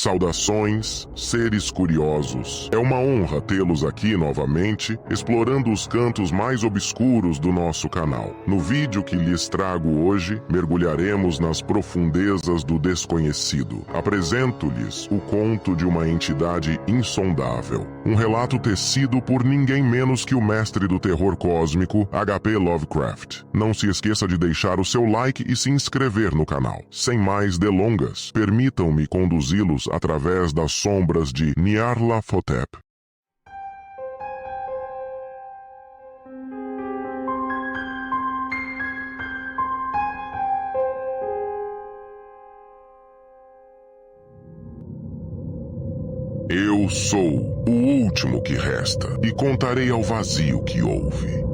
Saudações, seres curiosos. É uma honra tê-los aqui novamente, explorando os cantos mais obscuros do nosso canal. No vídeo que lhes trago hoje, mergulharemos nas profundezas do desconhecido. Apresento-lhes o conto de uma entidade insondável. Um relato tecido por ninguém menos que o mestre do terror cósmico, H.P. Lovecraft. Não se esqueça de deixar o seu like e se inscrever no canal. Sem mais delongas, permitam-me conduzi-los através das sombras de Nyarlathotep. Eu sou o último que resta e contarei ao vazio que houve.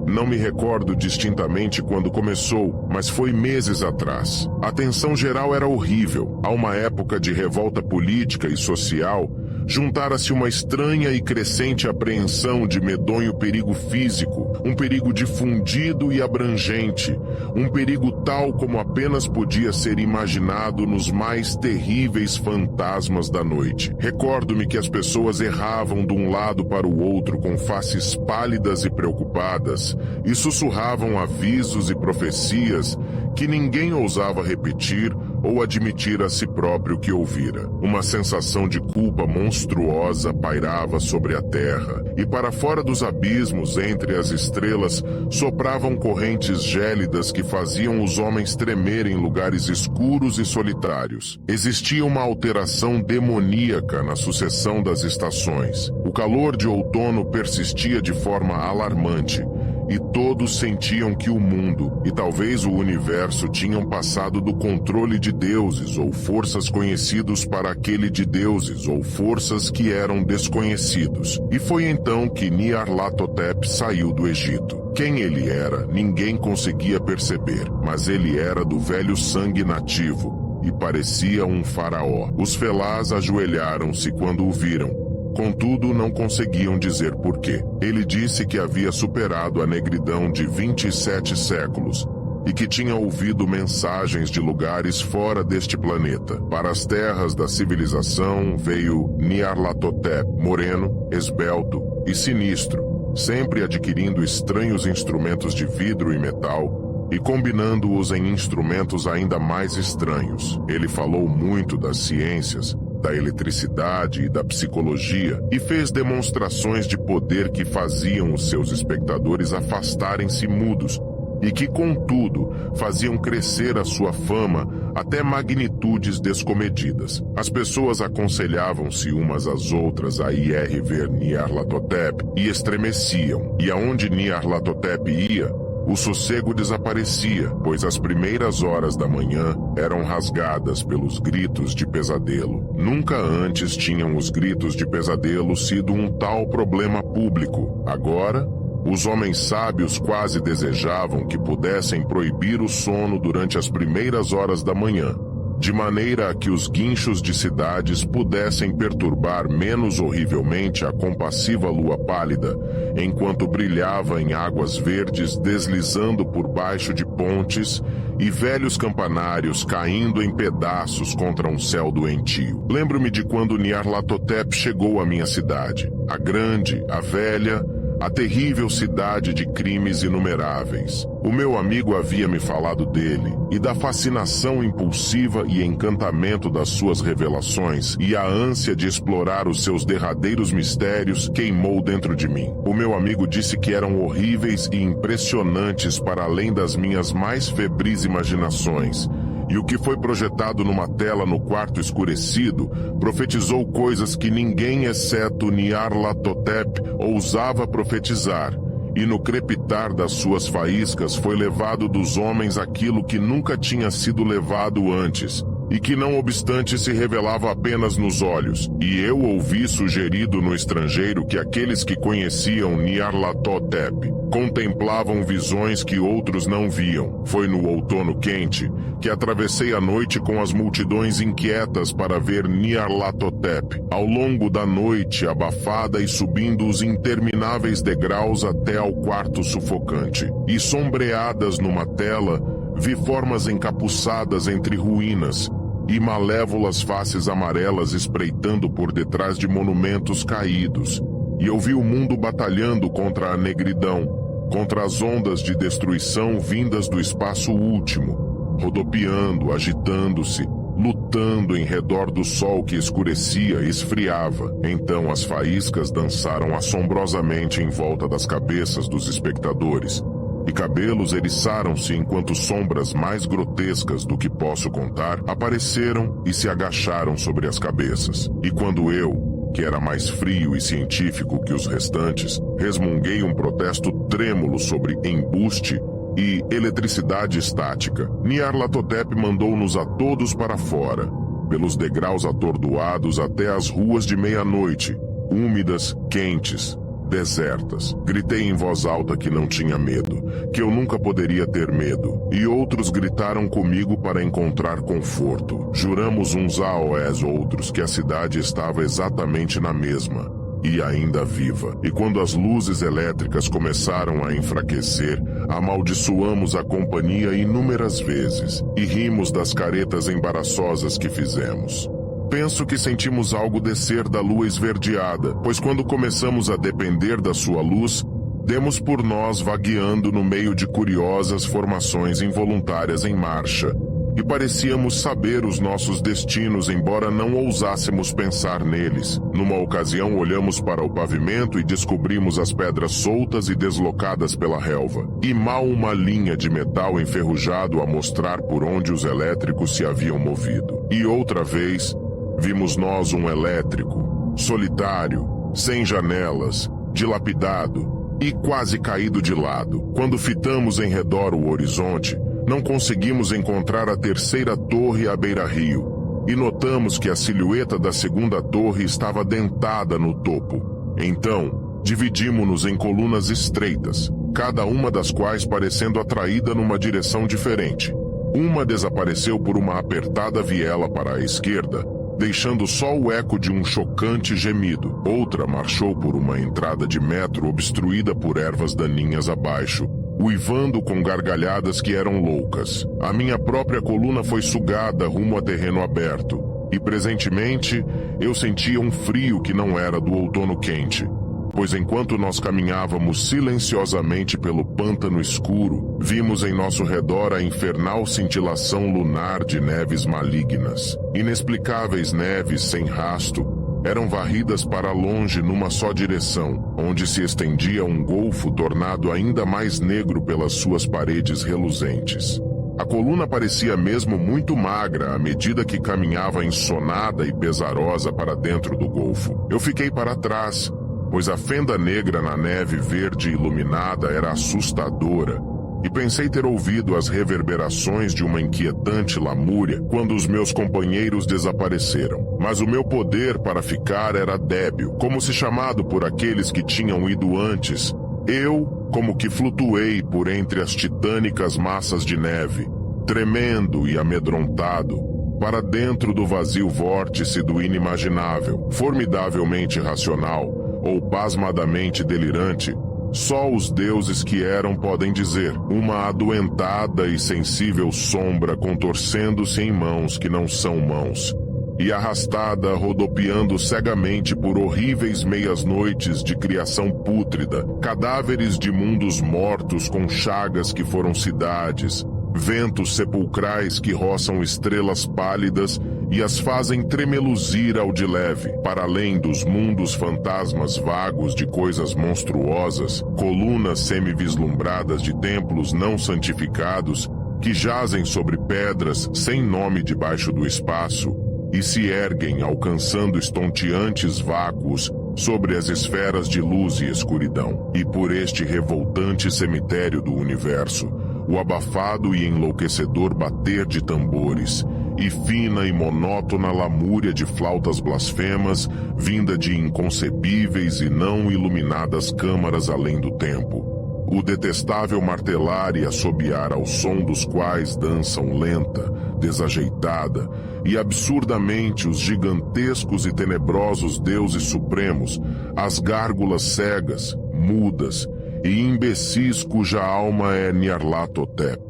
Não me recordo distintamente quando começou, mas foi meses atrás. A tensão geral era horrível. A uma época de revolta política e social, juntara-se uma estranha e crescente apreensão de medonho perigo físico, um perigo difundido e abrangente, um perigo tal como apenas podia ser imaginado nos mais terríveis fantasmas da noite. Recordo-me que as pessoas erravam de um lado para o outro com faces pálidas e preocupadas, e sussurravam avisos e profecias que ninguém ousava repetir ou admitir a si próprio que ouvira. Uma sensação de culpa monstruosa pairava sobre a terra, e para fora dos abismos, entre as estrelas, sopravam correntes gélidas que faziam os homens tremer em lugares escuros e solitários. Existia uma alteração demoníaca na sucessão das estações. O calor de outono persistia de forma alarmante, e todos sentiam que o mundo, e talvez o universo, tinham passado do controle de deuses ou forças conhecidos para aquele de deuses ou forças que eram desconhecidos. E foi então que Nyarlathotep saiu do Egito. Quem ele era, ninguém conseguia perceber, mas ele era do velho sangue nativo e parecia um faraó. Os felás ajoelharam-se quando o viram. Contudo, não conseguiam dizer porquê. Ele disse que havia superado a negridão de 27 séculos e que tinha ouvido mensagens de lugares fora deste planeta. Para as terras da civilização veio Nyarlathotep, moreno, esbelto e sinistro, sempre adquirindo estranhos instrumentos de vidro e metal e combinando-os em instrumentos ainda mais estranhos. Ele falou muito das ciências, da eletricidade e da psicologia, e fez demonstrações de poder que faziam os seus espectadores afastarem-se mudos, e que, contudo, faziam crescer a sua fama até magnitudes descomedidas. As pessoas aconselhavam-se umas às outras a ir ver Nyarlathotep e estremeciam, e aonde Nyarlathotep ia, o sossego desaparecia, pois as primeiras horas da manhã eram rasgadas pelos gritos de pesadelo. Nunca antes tinham os gritos de pesadelo sido um tal problema público. Agora, os homens sábios quase desejavam que pudessem proibir o sono durante as primeiras horas da manhã, de maneira a que os guinchos de cidades pudessem perturbar menos horrivelmente a compassiva lua pálida, enquanto brilhava em águas verdes deslizando por baixo de pontes e velhos campanários caindo em pedaços contra um céu doentio. Lembro-me de quando Nyarlathotep chegou à minha cidade, a grande, a velha, a terrível cidade de crimes inumeráveis. O meu amigo havia me falado dele e da fascinação impulsiva e encantamento das suas revelações, e a ânsia de explorar os seus derradeiros mistérios queimou dentro de mim. O meu amigo disse que eram horríveis e impressionantes para além das minhas mais febris imaginações, e o que foi projetado numa tela no quarto escurecido profetizou coisas que ninguém exceto Nyarlathotep ousava profetizar, e no crepitar das suas faíscas foi levado dos homens aquilo que nunca tinha sido levado antes, e que não obstante se revelava apenas nos olhos. E eu ouvi sugerido no estrangeiro que aqueles que conheciam Nyarlathotep contemplavam visões que outros não viam. Foi no outono quente que atravessei a noite com as multidões inquietas para ver Nyarlathotep. Ao longo da noite abafada e subindo os intermináveis degraus até ao quarto sufocante. E sombreadas numa tela, vi formas encapuçadas entre ruínas, e malévolas faces amarelas espreitando por detrás de monumentos caídos. E eu vi o mundo batalhando contra a negridão, contra as ondas de destruição vindas do espaço último, rodopiando, agitando-se, lutando em redor do sol que escurecia e esfriava. Então as faíscas dançaram assombrosamente em volta das cabeças dos espectadores, e cabelos eriçaram-se enquanto sombras mais grotescas do que posso contar apareceram e se agacharam sobre as cabeças. E quando eu, que era mais frio e científico que os restantes, resmunguei um protesto trêmulo sobre embuste e eletricidade estática, Nyarlathotep mandou-nos a todos para fora, pelos degraus atordoados até as ruas de meia-noite, úmidas, quentes, desertas. Gritei em voz alta que não tinha medo, que eu nunca poderia ter medo, e outros gritaram comigo para encontrar conforto. Juramos uns aos outros que a cidade estava exatamente na mesma, e ainda viva. E quando as luzes elétricas começaram a enfraquecer, amaldiçoamos a companhia inúmeras vezes, e rimos das caretas embaraçosas que fizemos. Penso que sentimos algo descer da lua esverdeada, pois quando começamos a depender da sua luz, demos por nós vagueando no meio de curiosas formações involuntárias em marcha, e parecíamos saber os nossos destinos, embora não ousássemos pensar neles. Numa ocasião olhamos para o pavimento e descobrimos as pedras soltas e deslocadas pela relva, e mal uma linha de metal enferrujado a mostrar por onde os elétricos se haviam movido. E outra vez, vimos nós um elétrico, solitário, sem janelas, dilapidado e quase caído de lado. Quando fitamos em redor o horizonte, não conseguimos encontrar a terceira torre à beira-rio, e notamos que a silhueta da segunda torre estava dentada no topo. Então, dividimos-nos em colunas estreitas, cada uma das quais parecendo atraída numa direção diferente. Uma desapareceu por uma apertada viela para a esquerda, deixando só o eco de um chocante gemido. Outra marchou por uma entrada de metro obstruída por ervas daninhas abaixo, uivando com gargalhadas que eram loucas. A minha própria coluna foi sugada rumo a terreno aberto, e presentemente eu sentia um frio que não era do outono quente, pois enquanto nós caminhávamos silenciosamente pelo pântano escuro, vimos em nosso redor a infernal cintilação lunar de neves malignas. Inexplicáveis neves sem rasto eram varridas para longe numa só direção, onde se estendia um golfo tornado ainda mais negro pelas suas paredes reluzentes. A coluna parecia mesmo muito magra à medida que caminhava ensonada e pesarosa para dentro do golfo. Eu fiquei para trás, pois a fenda negra na neve verde iluminada era assustadora, e pensei ter ouvido as reverberações de uma inquietante lamúria quando os meus companheiros desapareceram. Mas o meu poder para ficar era débil, como se chamado por aqueles que tinham ido antes. Eu, como que flutuei por entre as titânicas massas de neve, tremendo e amedrontado, para dentro do vazio vórtice do inimaginável, formidavelmente racional, ou pasmadamente delirante. Só os deuses que eram podem dizer, uma adoentada e sensível sombra contorcendo-se em mãos que não são mãos, e arrastada rodopiando cegamente por horríveis meias-noites de criação pútrida, cadáveres de mundos mortos com chagas que foram cidades, ventos sepulcrais que roçam estrelas pálidas e as fazem tremeluzir ao de leve, para além dos mundos fantasmas vagos de coisas monstruosas, colunas semi-vislumbradas de templos não santificados que jazem sobre pedras sem nome debaixo do espaço e se erguem alcançando estonteantes vácuos sobre as esferas de luz e escuridão. E por este revoltante cemitério do universo, o abafado e enlouquecedor bater de tambores, e fina e monótona lamúria de flautas blasfemas, vinda de inconcebíveis e não iluminadas câmaras além do tempo. O detestável martelar e assobiar ao som dos quais dançam lenta, desajeitada e absurdamente os gigantescos e tenebrosos deuses supremos, as gárgulas cegas, mudas e imbecis cuja alma é Nyarlathotep.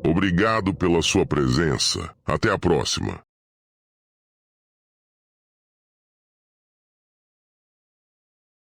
Obrigado pela sua presença. Até a próxima.